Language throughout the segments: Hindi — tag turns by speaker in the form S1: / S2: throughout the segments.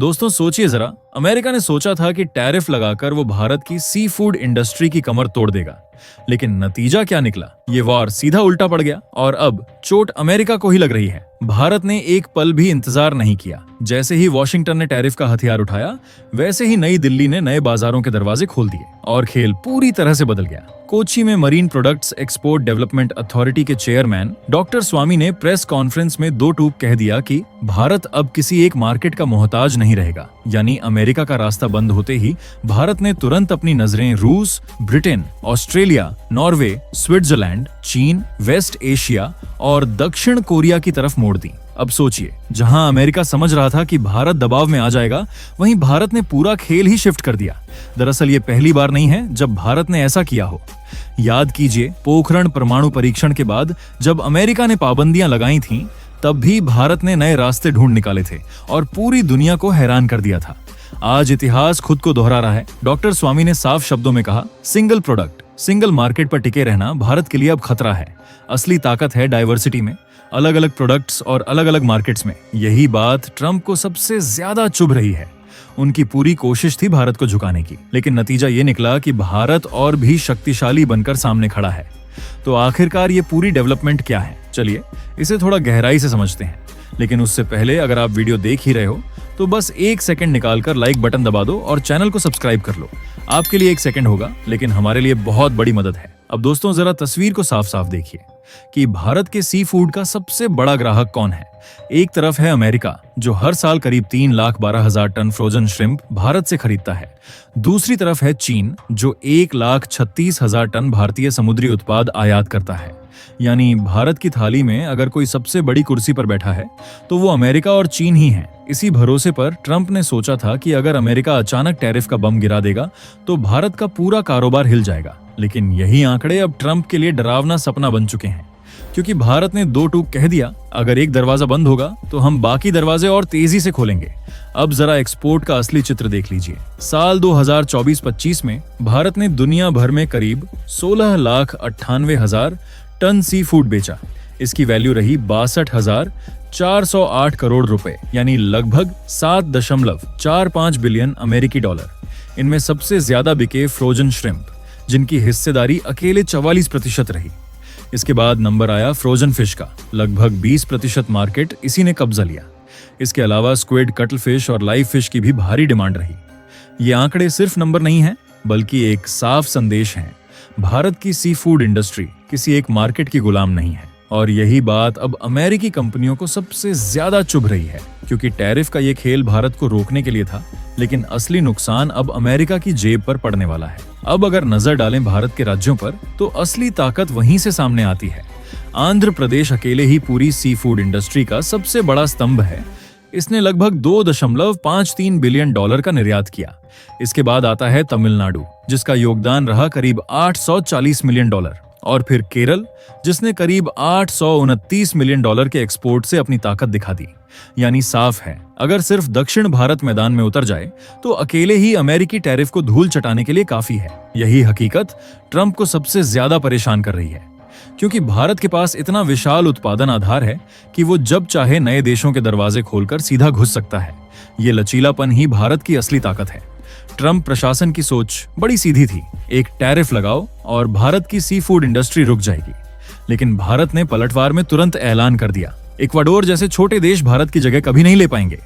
S1: दोस्तों सोचिए जरा, अमेरिका ने सोचा था कि टैरिफ लगाकर वो भारत की सी फूड इंडस्ट्री की कमर तोड़ देगा, लेकिन नतीजा क्या निकला? ये वॉर सीधा उल्टा पड़ गया और अब चोट अमेरिका को ही लग रही है। भारत ने एक पल भी इंतजार नहीं किया। जैसे ही वॉशिंगटन ने टैरिफ का हथियार उठाया, वैसे ही नई दिल्ली ने नए बाजारों के दरवाजे खोल दिए और खेल पूरी तरह से बदल गया। कोच्चि में marine products export development authority के चेयरमैन डॉक्टर स्वामी ने प्रेस कॉन्फ्रेंस में दो टूक कह दिया कि भारत अब किसी एक मार्केट का मोहताज नहीं रहेगा। यानी अमेरिका का रास्ता बंद होते ही भारत ने तुरंत अपनी नजरें रूस, ब्रिटेन, ऑस्ट्रेलिया, नॉर्वे, स्विट्जरलैंड, चीन, वेस्ट एशिया और दक्षिण कोरिया की तरफ मोड़ दी। अब सोचिए, जहां अमेरिका समझ रहा था कि भारत दबाव में आ जाएगा, वहीं भारत ने पूरा खेल ही शिफ्ट कर दिया। दरअसल ये पहली बार नहीं है जब भारत ने ऐसा किया हो। याद कीजिए, पोखरण परमाणु परीक्षण के बाद जब अमेरिका ने पाबंदियां लगाई थीं, तब भी भारत ने नए रास्ते ढूंढ निकाले थे और पूरी दुनिया को हैरान कर दिया था। आज इतिहास खुद को दोहरा रहा है। डॉक्टर स्वामी ने साफ शब्दों में कहा, सिंगल प्रोडक्ट, सिंगल मार्केट पर टिके रहना भारत के लिए अब खतरा है। असली ताकत है डाइवर्सिटी में, अलग अलग प्रोडक्ट्स और अलग अलग मार्केट्स में। यही बात ट्रंप को सबसे ज्यादा चुभ रही है। उनकी पूरी कोशिश थी भारत को झुकाने की, लेकिन नतीजा ये निकला कि भारत और भी शक्तिशाली बनकर सामने खड़ा है। तो आखिरकार ये पूरी डेवलपमेंट क्या है? चलिए इसे थोड़ा गहराई से समझते हैं। लेकिन उससे पहले अगर आप वीडियो देख ही रहे हो तो बस एक सेकंड निकालकर लाइक बटन दबा दो और चैनल को सब्सक्राइब कर लो। आपके लिए एक सेकंड होगा, लेकिन हमारे लिए बहुत बड़ी मदद है। अब दोस्तों जरा तस्वीर को साफ साफ देखिए कि भारत के सी फूड का सबसे बड़ा ग्राहक कौन है। एक तरफ है अमेरिका, जो हर साल करीब 3,12,000 टन फ्रोजन श्रिम्प भारत से खरीदता है। दूसरी तरफ है चीन, जो 1,36,000 टन भारतीय समुद्री उत्पाद आयात करता है। यानी भारत की थाली में अगर कोई सबसे बड़ी कुर्सी पर बैठा है तो वो अमेरिका और चीन ही है। इसी भरोसे पर ट्रंप ने सोचा था कि अगर अमेरिका अचानक टैरिफ का बम गिरा देगा तो भारत का पूरा कारोबार हिल जाएगा। लेकिन यही आंकड़े अब ट्रंप के लिए डरावना सपना बन चुके हैं, क्योंकि भारत ने दो टूक कह दिया, अगर एक दरवाजा बंद होगा तो हम बाकी दरवाजे और तेजी से खोलेंगे। अब जरा एक्सपोर्ट का असली चित्र देख लीजिए। साल 2024-25 में भारत ने दुनिया भर में करीब 16,98,000 टन सी फूड बेचा। इसकी वैल्यू रही 62,408 करोड़ रुपए, यानी लगभग 7.45 बिलियन अमेरिकी डॉलर। इनमें सबसे ज्यादा बिके फ्रोजन श्रिम्प, जिनकी हिस्सेदारी अकेले 44% रही। इसके बाद नंबर आया फ्रोजन फिश का, लगभग 20% मार्केट इसी ने कब्जा लिया। इसके अलावा स्क्विड, कटल फिश और लाइव फिश की भी भारी डिमांड रही। ये आंकड़े सिर्फ नंबर नहीं हैं, बल्कि एक साफ संदेश है। भारत की सी फूड इंडस्ट्री किसी एक मार्केट की गुलाम नहीं है। और यही बात अब अमेरिकी कंपनियों को सबसे ज्यादा चुभ रही है, क्योंकि टैरिफ का ये खेल भारत को रोकने के लिए था, लेकिन असली नुकसान अब अमेरिका की जेब पर पड़ने वाला है। अब अगर नजर डालें भारत के राज्यों पर, तो असली ताकत वहीं से सामने आती है। आंध्र प्रदेश अकेले ही पूरी सी फूड इंडस्ट्री का सबसे बड़ा स्तंभ है। इसने लगभग 2.53 बिलियन डॉलर का निर्यात किया। इसके बाद आता है तमिलनाडु, जिसका योगदान रहा करीब 840 मिलियन डॉलर, और फिर केरल, जिसने करीब 829 मिलियन डॉलर के एक्सपोर्ट से अपनी ताकत दिखा दी। यानी साफ है, अगर सिर्फ दक्षिण भारत मैदान में उतर जाए तो अकेले ही अमेरिकी टैरिफ को धूल चटाने के लिए काफी है। यही हकीकत ट्रंप को सबसे ज्यादा परेशान कर रही है, क्योंकि भारत के पास इतना विशाल उत्पादन आधार है कि वो जब चाहे नए देशों के दरवाजे खोलकर सीधा घुस सकता है। ये लचीलापन ही भारत की असली ताकत है। ट्रंप प्रशासन की सोच बड़ी सीधी थी, एक टैरिफ लगाओ और भारत की सी फूड इंडस्ट्री रुक जाएगी। लेकिन भारत ने पलटवार में तुरंत ऐलान कर दिया, इक्वाडोर जैसे छोटे देश भारत की जगह कभी नहीं ले पाएंगे।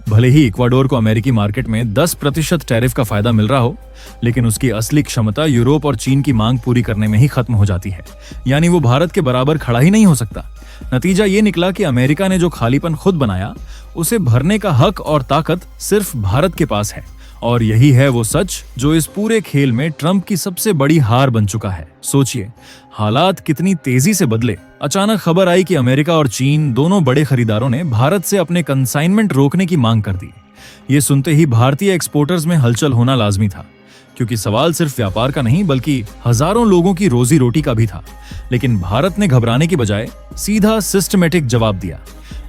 S1: भले ही इक्वाडोर को अमेरिकी मार्केट में 10% टैरिफ का फायदा मिल रहा हो, लेकिन उसकी असली क्षमता यूरोप और चीन की मांग पूरी करने में ही खत्म हो जाती है। यानी वो भारत के बराबर खड़ा ही नहीं हो सकता। नतीजा ये निकला कि अमेरिका ने जो खालीपन खुद बनाया, उसे भरने का हक और ताकत सिर्फ भारत के पास है। और यही है वो सच जो इस पूरे खेल में ट्रंप की सबसे बड़ी हार बन चुका है। सोचिए, हालात कितनी तेजी से बदले। अचानक खबर आई कि अमेरिका और चीन दोनों बड़े खरीदारों ने भारत से अपने कंसाइनमेंट रोकने की मांग कर दी। ये सुनते ही भारतीय एक्सपोर्टर्स में हलचल होना लाजमी था, क्योंकि सवाल सिर्फ व्यापार का नहीं बल्कि हजारों लोगों की रोजी रोटी का भी था। लेकिन भारत ने घबराने की बजाय सीधा सिस्टमेटिक जवाब दिया।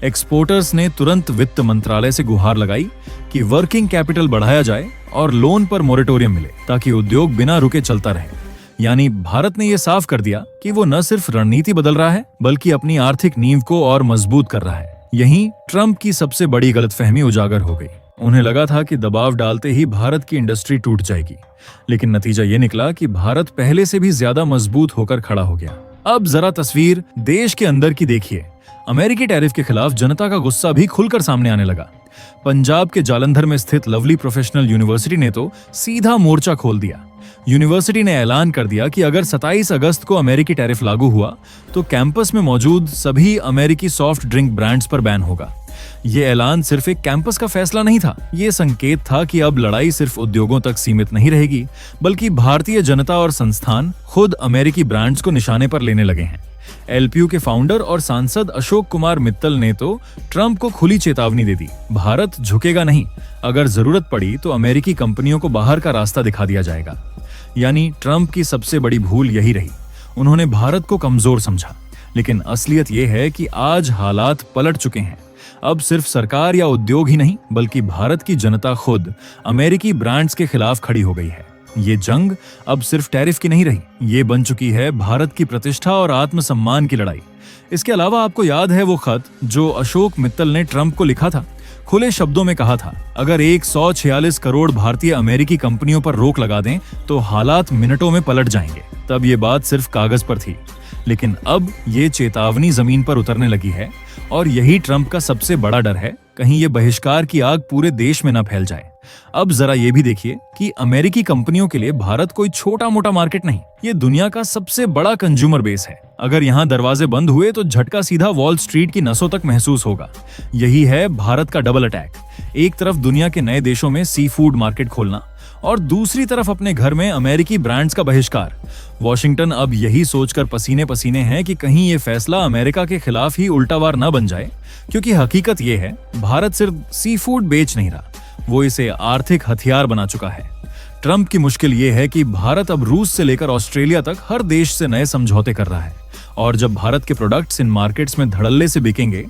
S1: एक्सपोर्टर्स ने तुरंत वित्त मंत्रालय से गुहार लगाई कि वर्किंग कैपिटल बढ़ाया जाए और लोन पर मोरेटोरियम मिले, ताकि उद्योग बिना रुके चलता रहे। यानी भारत ने यह साफ कर दिया कि वो न सिर्फ रणनीति बदल रहा है, बल्कि अपनी आर्थिक नींव को और मजबूत कर रहा है। यहीं ट्रंप की सबसे बड़ी गलतफहमी उजागर हो गई। उन्हें लगा था कि दबाव डालते ही भारत की इंडस्ट्री टूट जाएगी, लेकिन नतीजा ये निकला कि भारत पहले से भी ज्यादा मजबूत होकर खड़ा हो गया। अब जरा तस्वीर देश के अंदर की देखिए। अमेरिकी टैरिफ के खिलाफ जनता का गुस्सा भी खुलकर सामने आने लगा। पंजाब के जालंधर में स्थित लवली प्रोफेशनल यूनिवर्सिटी ने तो सीधा मोर्चा खोल दिया। यूनिवर्सिटी ने ऐलान कर दिया कि अगर 27 अगस्त को अमेरिकी टैरिफ लागू हुआ तो कैंपस में मौजूद सभी अमेरिकी सॉफ्ट ड्रिंक ब्रांड्स पर बैन होगा। ये ऐलान सिर्फ एक कैंपस का फैसला नहीं था, ये संकेत था कि अब लड़ाई सिर्फ उद्योगों तक सीमित नहीं रहेगी, बल्कि भारतीय जनता और संस्थान खुद अमेरिकी ब्रांड्स को निशाने पर लेने लगे हैं। एलपीयू के फाउंडर और सांसद अशोक कुमार मित्तल ने तो ट्रंप को खुली चेतावनी दे दी, भारत झुकेगा नहीं, अगर जरूरत पड़ी तो अमेरिकी कंपनियों को बाहर का रास्ता दिखा दिया जाएगा। यानी ट्रंप की सबसे बड़ी भूल यही रही, उन्होंने भारत को कमजोर समझा। लेकिन असलियत यह है कि आज हालात पलट चुके हैं। अब सिर्फ सरकार या उद्योग ही नहीं, बल्कि भारत की जनता खुद अमेरिकी ब्रांड्स के खिलाफ खड़ी हो गई है। ये जंग अब सिर्फ टैरिफ की नहीं रही, ये बन चुकी है भारत की प्रतिष्ठा और आत्मसम्मान की लड़ाई। इसके अलावा आपको याद है वो खत जो अशोक मित्तल ने ट्रंप को लिखा था? खुले शब्दों में कहा था, अगर 146 करोड़ भारतीय अमेरिकी कंपनियों पर रोक लगा दें तो हालात मिनटों में पलट जाएंगे। तब ये बात सिर्फ कागज पर थी, लेकिन अब ये चेतावनी जमीन पर उतरने लगी है। और यही ट्रंप का सबसे बड़ा डर है, कहीं ये बहिष्कार की आग पूरे देश में न फैल जाए। अब जरा ये भी देखिए कि अमेरिकी कंपनियों के लिए भारत कोई छोटा मोटा मार्केट नहीं, ये दुनिया का सबसे बड़ा कंज्यूमर बेस है। अगर यहाँ दरवाजे बंद हुए तो झटका सीधा वॉल स्ट्रीट की नसों तक महसूस होगा। यही है भारत का डबल अटैक, एक तरफ दुनिया के नए देशों में सी फूड मार्केट खोलना और दूसरी तरफ अपने घर में अमेरिकी ब्रांड्स का बहिष्कार। वॉशिंगटन अब यही सोचकर पसीने पसीने है कि कहीं ये फैसला अमेरिका के खिलाफ ही उल्टावार न बन जाए, क्योंकि हकीकत ये है भारत सिर्फ सी फूड बेच नहीं रहा, वो इसे आर्थिक हथियार बना चुका है। ट्रंप की मुश्किल ये है कि भारत अब रूस से लेकर ऑस्ट्रेलिया तक हर देश से नए समझौते कर रहा है, और जब भारत के प्रोडक्ट्स इन मार्केट्स में धड़ल्ले से बिकेंगे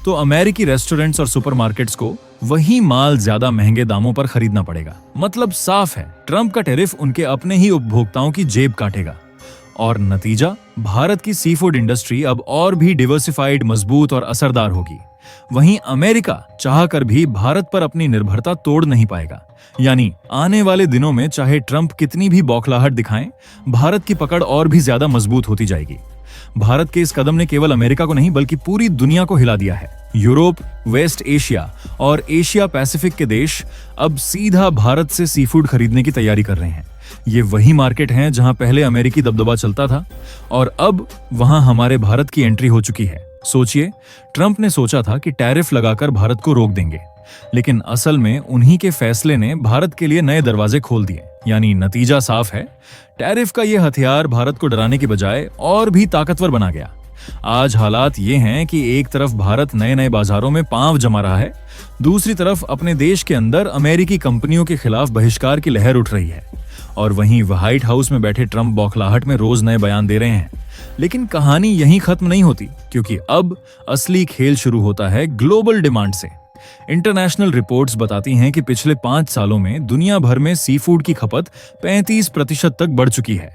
S1: तो अमेरिकी रेस्टोरेंट्स और सुपरमार्केट्स को वही माल ज्यादा महंगे दामों पर खरीदना पड़ेगा। मतलब साफ है, ट्रंप का टैरिफ उनके अपने ही उपभोक्ताओं की जेब काटेगा। और नतीजा, भारत की सी फूड इंडस्ट्री अब और भी डिवर्सिफाइड, मजबूत और असरदार होगी। वहीं अमेरिका चाहकर भी भारत पर अपनी निर्भरता तोड़ नहीं पाएगा। यानी आने वाले दिनों में चाहे ट्रंप कितनी भी बौखलाहट दिखाएं, भारत की पकड़ और भी ज्यादा मजबूत होती जाएगी। भारत के इस कदम ने केवल अमेरिका को नहीं बल्कि पूरी दुनिया को हिला दिया है। यूरोप, वेस्ट एशिया और एशिया पैसिफिक के देश अब सीधा भारत से सी फूड खरीदने की तैयारी कर रहे हैं। ये वही मार्केट हैं जहां पहले अमेरिकी दबदबा चलता था और अब वहां हमारे भारत की एंट्री हो चुकी है। सोचिए, ट्रंप ने सोचा था कि टैरिफ लगाकर भारत को रोक देंगे, लेकिन असल में उन्हीं के फैसले ने भारत के लिए नए दरवाजे खोल दिए। यानी नतीजा साफ है, टैरिफ का ये हथियार भारत को डराने की बजाय और भी ताकतवर बना गया। आज हालात ये हैं कि एक तरफ भारत नए नए बाजारों में पांव जमा रहा है, दूसरी तरफ अपने देश के अंदर अमेरिकी कंपनियों के खिलाफ बहिष्कार की लहर उठ रही है, और वहीं व्हाइट हाउस में बैठे ट्रंप बौखलाहट में रोज नए बयान दे रहे हैं। लेकिन कहानी यहीं खत्म नहीं होती, क्योंकि अब असली खेल शुरू होता है ग्लोबल डिमांड से। इंटरनेशनल रिपोर्ट्स बताती हैं कि पिछले 5 सालों में दुनिया भर में सी फूड की खपत 35% तक बढ़ चुकी है,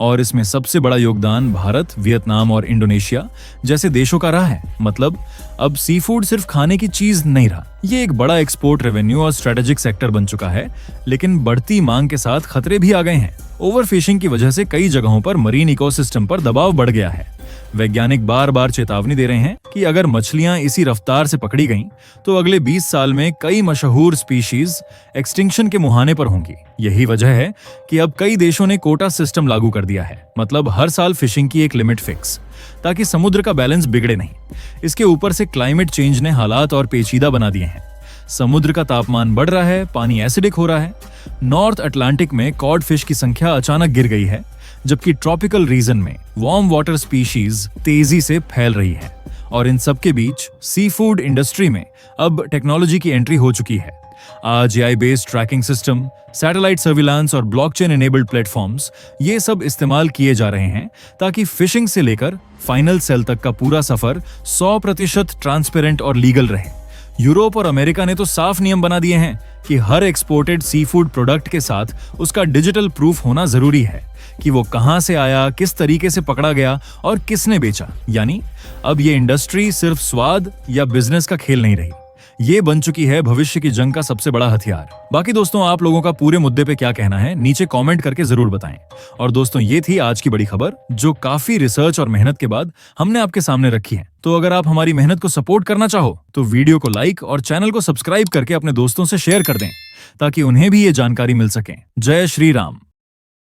S1: और इसमें सबसे बड़ा योगदान भारत, वियतनाम और इंडोनेशिया जैसे देशों का रहा है। मतलब अब सी फूड सिर्फ खाने की चीज नहीं रहा, ये एक बड़ा एक्सपोर्ट रेवेन्यू और स्ट्रेटेजिक सेक्टर बन चुका है। लेकिन बढ़ती मांग के साथ खतरे भी आ गए हैं। ओवरफिशिंग की वजह से कई जगहों पर मरीन इकोसिस्टम पर दबाव बढ़ गया है। वैज्ञानिक बार बार चेतावनी दे रहे हैं कि अगर मछलियां इसी रफ्तार से पकड़ी गईं, तो अगले 20 साल में कई मशहूर स्पीशीज एक्सटिंक्शन के मुहाने पर होंगी। यही वजह है कि अब कई देशों ने कोटा सिस्टम लागू कर दिया है, मतलब हर साल फिशिंग की एक लिमिट फिक्स, ताकि समुद्र का बैलेंस बिगड़े नहीं। इसके ऊपर से क्लाइमेट चेंज ने हालात और पेचीदा बना दिए हैं। समुद्र का तापमान बढ़ रहा है, पानी एसिडिक हो रहा है। नॉर्थ अटलांटिक में कॉड फिश की संख्या अचानक गिर गई है, जबकि ट्रॉपिकल रीजन में वार्म वाटर स्पीशीज तेजी से फैल रही है। और इन सब के बीच सी फूड इंडस्ट्री में अब टेक्नोलॉजी की एंट्री हो चुकी है। आज AI based tracking system, satellite surveillance और ब्लॉकचेन इनेबल्ड प्लेटफॉर्म्स, ये सब इस्तेमाल किए जा रहे हैं ताकि फिशिंग से लेकर फाइनल सेल तक का पूरा सफर 100% ट्रांसपेरेंट और लीगल रहे। यूरोप और अमेरिका ने तो साफ नियम बना दिए हैं कि हर एक्सपोर्टेड सी फूड प्रोडक्ट के साथ उसका डिजिटल प्रूफ होना जरूरी है कि वो कहां से आया, किस तरीके से पकड़ा गया और किसने बेचा। यानी अब ये इंडस्ट्री सिर्फ स्वाद या बिजनेस का खेल नहीं रही, ये बन चुकी है भविष्य की जंग का सबसे बड़ा हथियार। बाकी दोस्तों, आप लोगों का पूरे मुद्दे पे क्या कहना है नीचे कमेंट करके जरूर बताएं। और दोस्तों, ये थी आज की बड़ी खबर जो काफी रिसर्च और मेहनत के बाद हमने आपके सामने रखी है। तो अगर आप हमारी मेहनत को सपोर्ट करना चाहो तो वीडियो को लाइक और चैनल को सब्सक्राइब करके अपने दोस्तों से शेयर कर दें ताकि उन्हें भी ये जानकारी मिल सके। जय श्री राम।